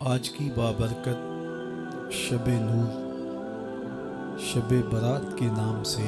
آج کی بابرکت شب نور شب برات کے نام سے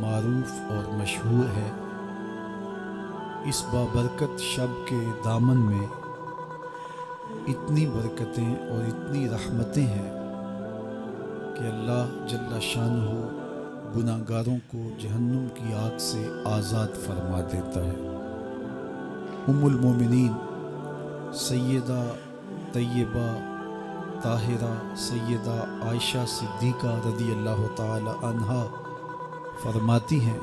معروف اور مشہور ہے۔ اس بابرکت شب کے دامن میں اتنی برکتیں اور اتنی رحمتیں ہیں کہ اللہ جل شانہ گناہ گاروں کو جہنم کی آگ سے آزاد فرما دیتا ہے۔ ام المومنین سیدہ طیبہ طاہرہ سیدہ عائشہ صدیقہ رضی اللہ تعالی عنہا فرماتی ہیں،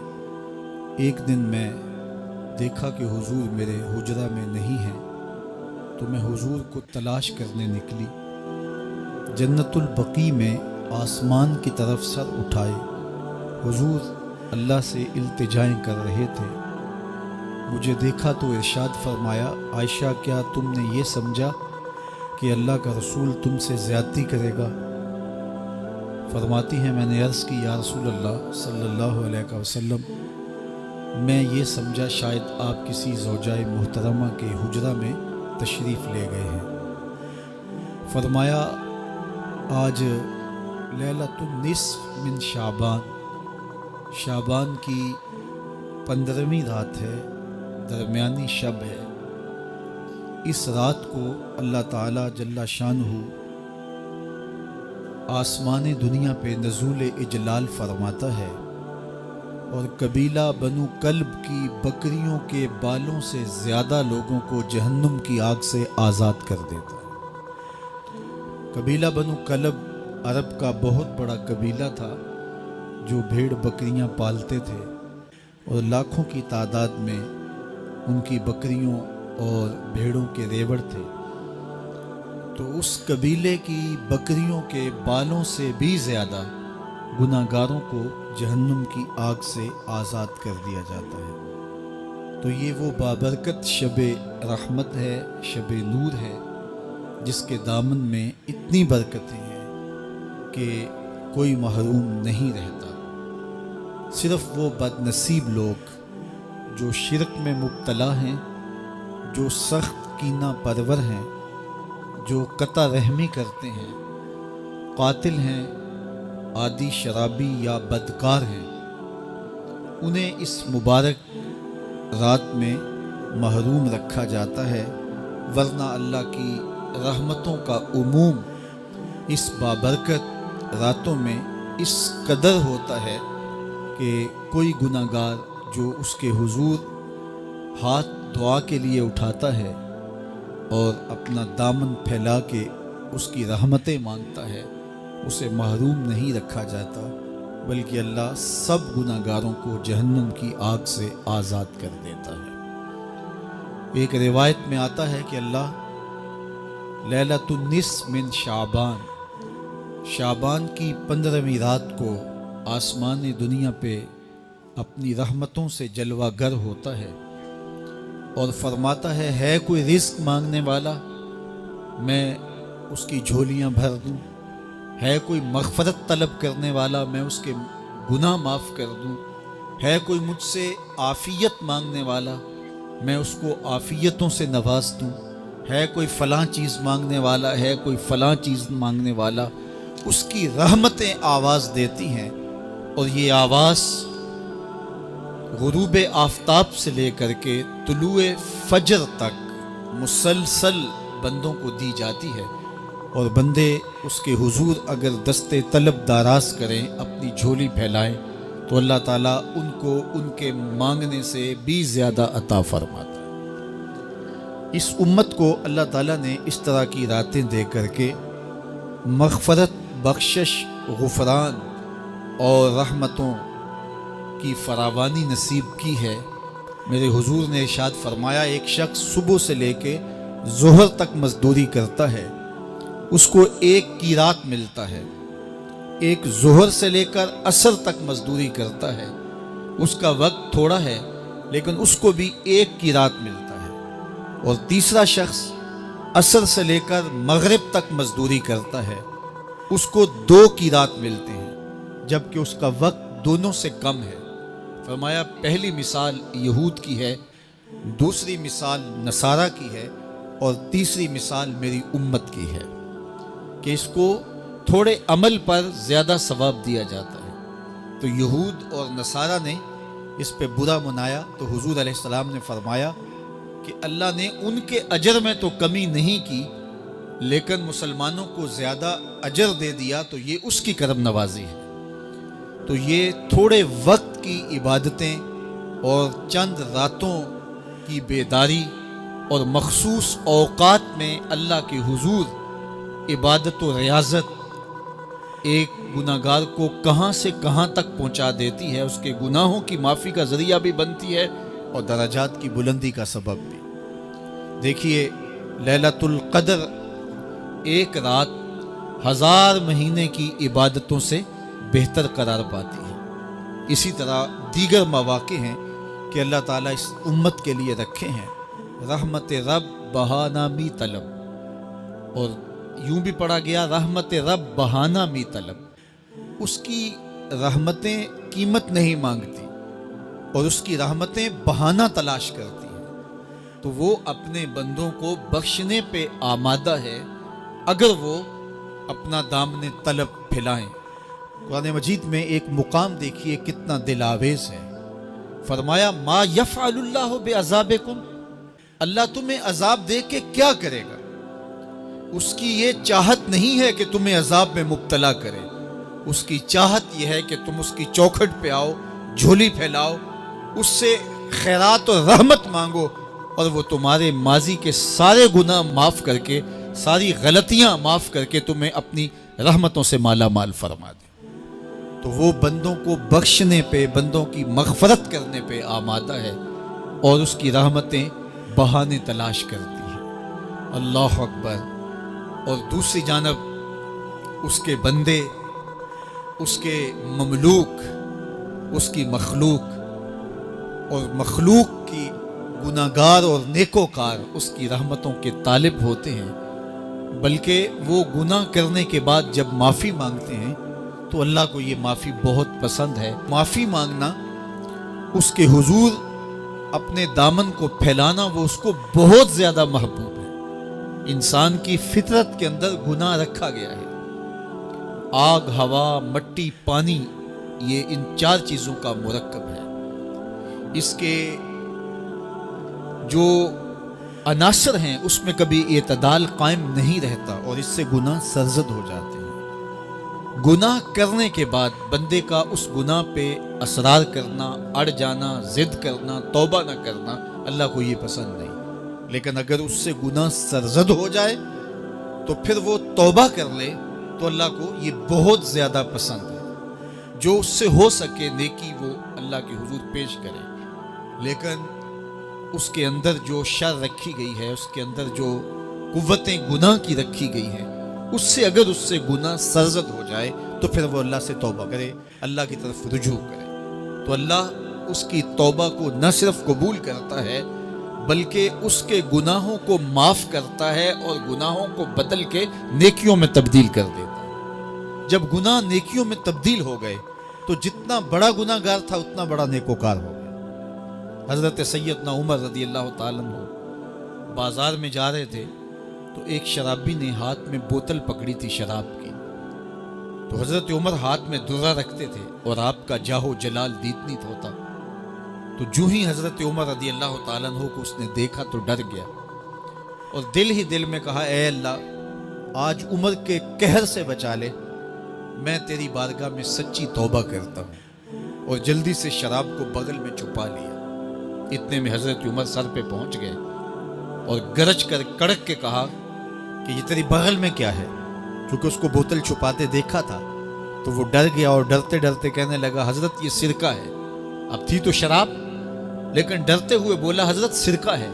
ایک دن میں دیکھا کہ حضور میرے حجرہ میں نہیں ہیں، تو میں حضور کو تلاش کرنے نکلی۔ جنت البقیع میں آسمان کی طرف سر اٹھائے حضور اللہ سے التجائیں کر رہے تھے۔ مجھے دیکھا تو ارشاد فرمایا، عائشہ کیا تم نے یہ سمجھا کہ اللہ کا رسول تم سے زیادتی کرے گا؟ فرماتی ہیں، میں نے عرض کی یا رسول اللہ صلی اللہ علیہ وسلم، میں یہ سمجھا شاید آپ کسی زوجائے محترمہ کے حجرہ میں تشریف لے گئے ہیں۔ فرمایا، آج لیلۃ النصف من شعبان کی 15ویں رات ہے، درمیانی شب ہے۔ اس رات کو اللہ تعالیٰ جل شانہ آسمان دنیا پہ نزول اجلال فرماتا ہے اور قبیلہ بنو کلب کی بکریوں کے بالوں سے زیادہ لوگوں کو جہنم کی آگ سے آزاد کر دیتا ہے۔ قبیلہ بنو کلب عرب کا بہت بڑا قبیلہ تھا جو بھیڑ بکریاں پالتے تھے اور لاکھوں کی تعداد میں ان کی بکریوں اور بھیڑوں کے ریوڑ تھے۔ تو اس قبیلے کی بکریوں کے بالوں سے بھی زیادہ گناہ گاروں کو جہنم کی آگ سے آزاد کر دیا جاتا ہے۔ تو یہ وہ بابرکت شب رحمت ہے، شب نور ہے، جس کے دامن میں اتنی برکتیں ہیں کہ کوئی محروم نہیں رہتا۔ صرف وہ بد نصیب لوگ جو شرک میں مبتلا ہیں، جو سخت کینہ پرور ہیں، جو قطع رحمی کرتے ہیں، قاتل ہیں، عادی شرابی یا بدکار ہیں، انہیں اس مبارک رات میں محروم رکھا جاتا ہے، ورنہ اللہ کی رحمتوں کا عموم اس بابرکت راتوں میں اس قدر ہوتا ہے کہ کوئی گناہ گار جو اس کے حضور ہاتھ دعا کے لیے اٹھاتا ہے اور اپنا دامن پھیلا کے اس کی رحمتیں مانگتا ہے، اسے محروم نہیں رکھا جاتا، بلکہ اللہ سب گناہ گاروں کو جہنم کی آگ سے آزاد کر دیتا ہے۔ ایک روایت میں آتا ہے کہ اللہ لیلۃ النصف من شعبان کی 15ویں رات کو آسمان دنیا پہ اپنی رحمتوں سے جلوہ گر ہوتا ہے اور فرماتا ہے کوئی رزق مانگنے والا، میں اس کی جھولیاں بھر دوں، ہے کوئی مغفرت طلب کرنے والا، میں اس کے گناہ معاف کر دوں، ہے کوئی مجھ سے عافیت مانگنے والا، میں اس کو عافیتوں سے نواز دوں، ہے کوئی فلاں چیز مانگنے والا، ہے کوئی فلاں چیز مانگنے والا، اس کی رحمتیں آواز دیتی ہیں اور یہ آواز غروب آفتاب سے لے کر کے طلوع فجر تک مسلسل بندوں کو دی جاتی ہے، اور بندے اس کے حضور اگر دست طلب دراز کریں، اپنی جھولی پھیلائیں، تو اللہ تعالیٰ ان کو ان کے مانگنے سے بھی زیادہ عطا فرماتا ہے۔ اس امت کو اللہ تعالیٰ نے اس طرح کی راتیں دے کر کے مغفرت، بخشش، غفران اور رحمتوں کی فراوانی نصیب کی ہے۔ میرے حضور نے ارشاد فرمایا، ایک شخص صبح سے لے کے ظہر تک مزدوری کرتا ہے، اس کو ایک قیرات ملتا ہے۔ ایک ظہر سے لے کر عصر تک مزدوری کرتا ہے، اس کا وقت تھوڑا ہے لیکن اس کو بھی ایک قیرات ملتا ہے۔ اور تیسرا شخص عصر سے لے کر مغرب تک مزدوری کرتا ہے، اس کو 2 قیرات ملتے ہیں، جبکہ اس کا وقت دونوں سے کم ہے۔ فرمایا، پہلی مثال یہود کی ہے، دوسری مثال نصارہ کی ہے، اور تیسری مثال میری امت کی ہے کہ اس کو تھوڑے عمل پر زیادہ ثواب دیا جاتا ہے۔ تو یہود اور نصارہ نے اس پہ برا منایا تو حضور علیہ السلام نے فرمایا کہ اللہ نے ان کے اجر میں تو کمی نہیں کی، لیکن مسلمانوں کو زیادہ اجر دے دیا، تو یہ اس کی کرم نوازی ہے۔ تو یہ تھوڑے وقت کی عبادتیں اور چند راتوں کی بیداری اور مخصوص اوقات میں اللہ کے حضور عبادت و ریاضت ایک گناہگار کو کہاں سے کہاں تک پہنچا دیتی ہے، اس کے گناہوں کی معافی کا ذریعہ بھی بنتی ہے اور درجات کی بلندی کا سبب بھی۔ دیکھیے لیلۃ القدر ایک رات 1000 مہینے کی عبادتوں سے بہتر قرار پاتی ہے۔ اسی طرح دیگر مواقع ہیں کہ اللہ تعالیٰ اس امت کے لیے رکھے ہیں، رحمت رب بہانہ می طلب، اور یوں بھی پڑھا گیا رحمت رب بہانہ می طلب۔ اس کی رحمتیں قیمت نہیں مانگتی اور اس کی رحمتیں بہانہ تلاش کرتی ہیں، تو وہ اپنے بندوں کو بخشنے پہ آمادہ ہے اگر وہ اپنا دامن طلب پھیلائیں۔ قرآن مجید میں ایک مقام دیکھیے کتنا دل آویز ہے، فرمایا ما یفعل اللہ بعذابکم، اللہ تمہیں عذاب دے کے کیا کرے گا؟ اس کی یہ چاہت نہیں ہے کہ تمہیں عذاب میں مبتلا کرے، اس کی چاہت یہ ہے کہ تم اس کی چوکھٹ پہ آؤ، جھولی پھیلاؤ، اس سے خیرات اور رحمت مانگو، اور وہ تمہارے ماضی کے سارے گناہ معاف کر کے، ساری غلطیاں معاف کر کے تمہیں اپنی رحمتوں سے مالا مال فرما دے۔ تو وہ بندوں کو بخشنے پہ، بندوں کی مغفرت کرنے پہ آمادہ ہے اور اس کی رحمتیں بہانے تلاش کرتی ہیں۔ اللہ اکبر۔ اور دوسری جانب اس کے بندے، اس کے مملوک، اس کی مخلوق، اور مخلوق کی گناہگار اور نیکوکار اس کی رحمتوں کے طالب ہوتے ہیں، بلکہ وہ گناہ کرنے کے بعد جب معافی مانگتے ہیں تو اللہ کو یہ معافی بہت پسند ہے۔ معافی مانگنا، اس کے حضور اپنے دامن کو پھیلانا، وہ اس کو بہت زیادہ محبوب ہے۔ انسان کی فطرت کے اندر گناہ رکھا گیا ہے۔ آگ، ہوا، مٹی، پانی، یہ ان 4 چیزوں کا مرکب ہے۔ اس کے جو عناصر ہیں اس میں کبھی اعتدال قائم نہیں رہتا اور اس سے گناہ سرزد ہو جاتے ہیں۔ گناہ کرنے کے بعد بندے کا اس گناہ پہ اصرار کرنا، اڑ جانا، ضد کرنا، توبہ نہ کرنا اللہ کو یہ پسند نہیں، لیکن اگر اس سے گناہ سرزد ہو جائے تو پھر وہ توبہ کر لے تو اللہ کو یہ بہت زیادہ پسند ہے۔ جو اس سے ہو سکے نیکی وہ اللہ کے حضور پیش کرے، لیکن اس کے اندر جو شر رکھی گئی ہے، اس کے اندر جو قوتیں گناہ کی رکھی گئی ہیں، اس سے اگر اس سے گناہ سرزد ہو جائے تو پھر وہ اللہ سے توبہ کرے، اللہ کی طرف رجوع کرے، تو اللہ اس کی توبہ کو نہ صرف قبول کرتا ہے بلکہ اس کے گناہوں کو معاف کرتا ہے اور گناہوں کو بدل کے نیکیوں میں تبدیل کر دیتا ہے۔ جب گناہ نیکیوں میں تبدیل ہو گئے تو جتنا بڑا گناہ گار تھا اتنا بڑا نیکوکار ہو گیا۔ حضرت سیدنا عمر رضی اللہ تعالیٰ عنہ بازار میں جا رہے تھے تو ایک شرابی نے ہاتھ میں بوتل پکڑی تھی شراب کی، تو حضرت عمر ہاتھ میں درہ رکھتے تھے اور آپ کا جاہ و جلال دیتنیت ہوتا، تو جو ہی حضرت عمر رضی اللہ تعالیٰ عنہ کو اس نے دیکھا تو ڈر گیا اور دل ہی دل میں کہا اے اللہ آج عمر کے قہر سے بچا لے، میں تیری بارگاہ میں سچی توبہ کرتا ہوں، اور جلدی سے شراب کو بغل میں چھپا لیا۔ اتنے میں حضرت عمر سر پہ پہنچ گئے اور گرج کر کڑک کے کہا کہ یہ تیری بغل میں کیا ہے؟ کیونکہ اس کو بوتل چھپاتے دیکھا تھا تو وہ ڈر گیا اور ڈرتے ڈرتے کہنے لگا حضرت یہ سرکہ ہے۔ اب تھی تو شراب لیکن ڈرتے ہوئے بولا حضرت سرکہ ہے،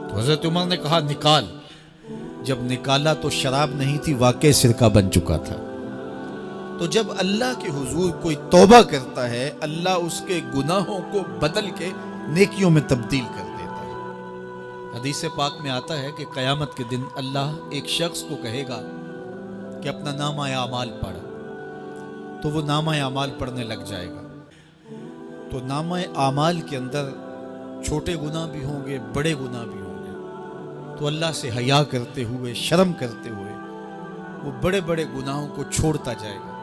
تو حضرت عمر نے کہا نکال۔ جب نکالا تو شراب نہیں تھی، واقعی سرکہ بن چکا تھا۔ تو جب اللہ کے حضور کوئی توبہ کرتا ہے اللہ اس کے گناہوں کو بدل کے نیکیوں میں تبدیل کر دیتا ہے۔ حدیث پاک میں آتا ہے کہ قیامت کے دن اللہ ایک شخص کو کہے گا کہ اپنا نامہ اعمال پڑھ، تو وہ نامہ اعمال پڑھنے لگ جائے گا، تو نامہ اعمال کے اندر چھوٹے گناہ بھی ہوں گے، بڑے گناہ بھی ہوں گے، تو اللہ سے حیا کرتے ہوئے، شرم کرتے ہوئے وہ بڑے بڑے گناہوں کو چھوڑتا جائے گا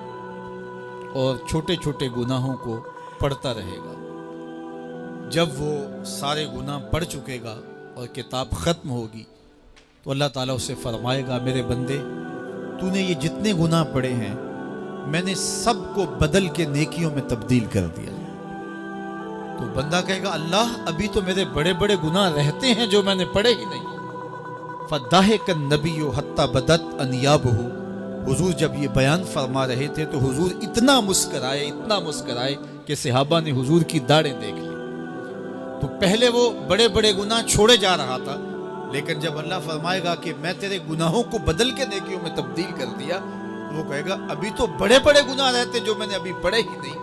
اور چھوٹے چھوٹے گناہوں کو پڑھتا رہے گا۔ جب وہ سارے گناہ پڑھ چکے گا اور کتاب ختم ہوگی تو اللہ تعالیٰ اسے فرمائے گا، میرے بندے تو نے یہ جتنے گناہ پڑھے ہیں میں نے سب کو بدل کے نیکیوں میں تبدیل کر دیا۔ تو بندہ کہے گا، اللہ ابھی تو میرے بڑے بڑے گناہ رہتے ہیں جو میں نے پڑھے ہی نہیں۔ فَضَحِكَ النَّبِيُّ حَتَّى بَدَتْ أَنْيَابُهُ، حضور جب یہ بیان فرما رہے تھے تو حضور اتنا مسکرائے کہ صحابہ نے حضور کی داڑھیں دیکھ لی۔ تو پہلے وہ بڑے بڑے گناہ چھوڑے جا رہا تھا، لیکن جب اللہ فرمائے گا کہ میں تیرے گناہوں کو بدل کے نیکیوں میں تبدیل کر دیا، وہ کہے گا ابھی تو بڑے بڑے گناہ رہتے جو میں نے ابھی پڑھے ہی نہیں۔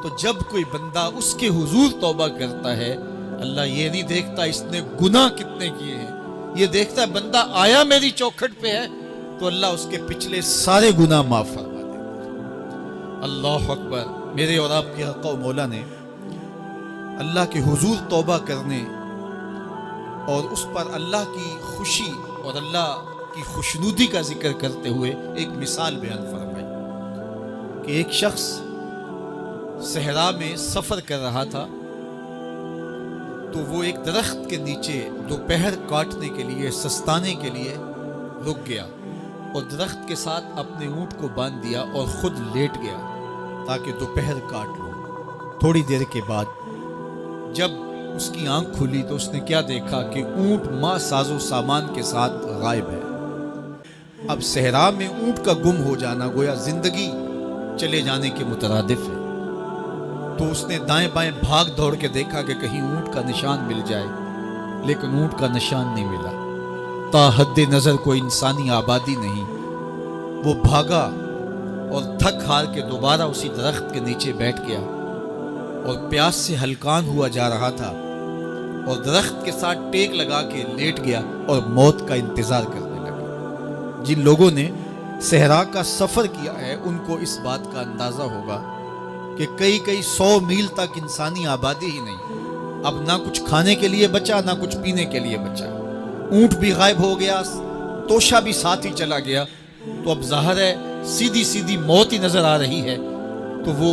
تو جب کوئی بندہ اس کے حضور توبہ کرتا ہے، اللہ یہ نہیں دیکھتا اس نے گناہ کتنے کیے ہیں، یہ دیکھتا ہے بندہ آیا میری چوکھٹ پہ ہے تو اللہ اس کے پچھلے سارے گناہ معاف فرما دیتا۔ اللہ اکبر۔ میرے اور آپ کے آقا و مولا نے اللہ کے حضور توبہ کرنے اور اس پر اللہ کی خوشی اور اللہ کی خوشنودی کا ذکر کرتے ہوئے ایک مثال بیان فرمائی کہ ایک شخص صحرا میں سفر کر رہا تھا، تو وہ ایک درخت کے نیچے دوپہر کاٹنے کے لیے، سستانے کے لیے رک گیا اور درخت کے ساتھ اپنے اونٹ کو باندھ دیا اور خود لیٹ گیا تاکہ دوپہر کاٹ لو۔ تھوڑی دیر کے بعد جب اس کی آنکھ کھلی تو اس نے کیا دیکھا کہ اونٹ ماں ساز و سامان کے ساتھ غائب ہے۔ اب صحرا میں اونٹ کا گم ہو جانا گویا زندگی چلے جانے کے مترادف ہے۔ تو اس نے دائیں بائیں بھاگ دوڑ کے دیکھا کہ کہیں اونٹ کا نشان مل جائے، لیکن اونٹ کا نشان نہیں ملا۔ تا حد نظر کوئی انسانی آبادی نہیں۔ وہ بھاگا اور تھک ہار کے دوبارہ اسی درخت کے نیچے بیٹھ گیا اور پیاس سے ہلکان ہوا جا رہا تھا اور درخت کے ساتھ ٹیک لگا کے لیٹ گیا اور موت کا انتظار کرنے لگا۔ جن لوگوں نے صحرا کا سفر کیا ہے ان کو اس بات کا اندازہ ہوگا کہ کئی 100 میل تک انسانی آبادی ہی نہیں، اب نہ کچھ کھانے کے لیے بچا نہ کچھ پینے کے لیے بچا، اونٹ بھی غائب ہو گیا، توشہ بھی ساتھ ہی چلا گیا، تو اب ظاہر ہے سیدھی موت ہی نظر آ رہی ہے۔ تو وہ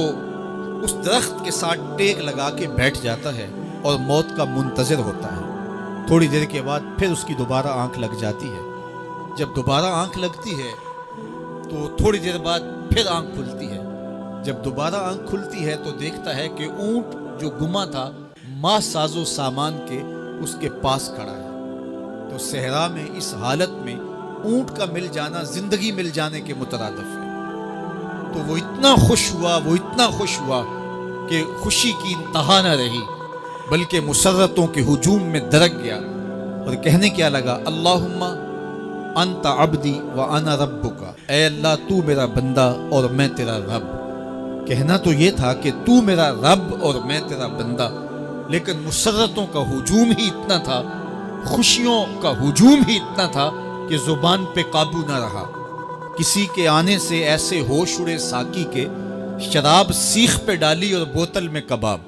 اس درخت کے ساتھ ٹیک لگا کے بیٹھ جاتا ہے اور موت کا منتظر ہوتا ہے۔ تھوڑی دیر کے بعد پھر اس کی دوبارہ آنکھ لگ جاتی ہے۔ جب دوبارہ آنکھ لگتی ہے تو تھوڑی دیر بعد پھر آنکھ کھلتی ہے۔ جب دوبارہ آنکھ کھلتی ہے تو دیکھتا ہے کہ اونٹ جو گما تھا ماں ساز و سامان کے اس کے پاس کھڑا ہے۔ تو صحرا میں اس حالت میں اونٹ کا مل جانا زندگی مل جانے کے مترادف ہے۔ تو وہ اتنا خوش ہوا کہ خوشی کی انتہا نہ رہی، بلکہ مسرتوں کے ہجوم میں درک گیا اور کہنے کیا لگا، اللہم انت عبدی وانا ربک، اے اللہ تو میرا بندہ اور میں تیرا رب۔ کہنا تو یہ تھا کہ تو میرا رب اور میں تیرا بندہ، لیکن مسرتوں کا ہجوم ہی اتنا تھا، خوشیوں کا ہجوم ہی اتنا تھا کہ زبان پہ قابو نہ رہا۔ کسی کے آنے سے ایسے ہوش اڑے ساقی کے، شراب سیخ پہ ڈالی اور بوتل میں کباب۔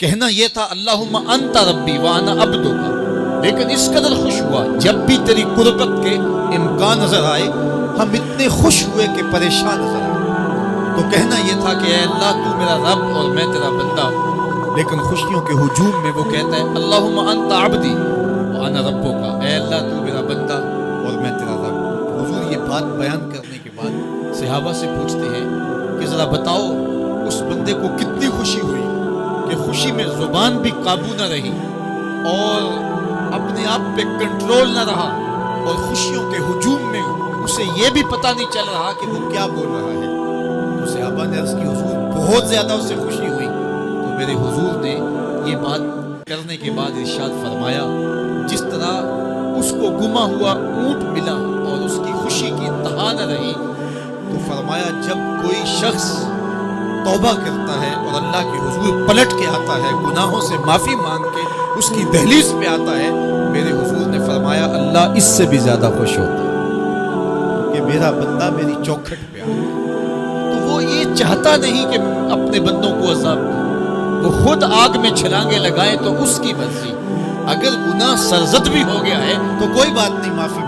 کہنا یہ تھا اللہم انت ربی وانا عبدک، لیکن اس قدر خوش ہوا جب بھی تیری قربت کے امکان نظر آئے ہم اتنے خوش ہوئے کہ پریشان نظر آئے۔ تو کہنا یہ تھا کہ اے اللہ تو میرا رب اور میں تیرا بندہ، لیکن خوشیوں کے ہجوم میں وہ کہتا ہے اللہم انت عبدی وانا ربک، اے اللہ تو میرا بندہ اور میں تیرا رب۔ حضور یہ بات بیان کرنے کے بعد صحابہ سے پوچھتے ہیں کہ ذرا بتاؤ اس بندے کو کتنی خوشی ہوئی کہ خوشی میں زبان بھی قابو نہ رہی اور اپنے آپ پہ کنٹرول نہ رہا، اور خوشیوں کے ہجوم میں اسے یہ بھی پتہ نہیں چل رہا کہ وہ کیا بول رہا ہے۔ تو صحابہ نے عرض کی حضور بہت زیادہ اسے خوشی ہوئی۔ تو میرے حضور نے یہ بات کرنے کے بعد ارشاد فرمایا، جس طرح اس کو گما ہوا اونٹ ملا اور اس کی خوشی کی انتہا نہ رہی، تو فرمایا جب کوئی شخص توبہ کرتا ہے اور اللہ کے حضور پلٹ کے آتا ہے، گناہوں سے معافی مانگ کے اس کی دہلیز پہ آتا ہے، میرے حضور نے فرمایا اللہ اس سے بھی زیادہ خوش ہوتا ہے کہ میرا بندہ میری چوکھٹ پہ آیا۔ تو وہ یہ چاہتا نہیں کہ اپنے بندوں کو عذاب دے، وہ خود آگ میں چھلانگے لگائے تو اس کی مرضی، اگر گناہ سرزد بھی ہو گیا ہے تو کوئی بات نہیں، معافی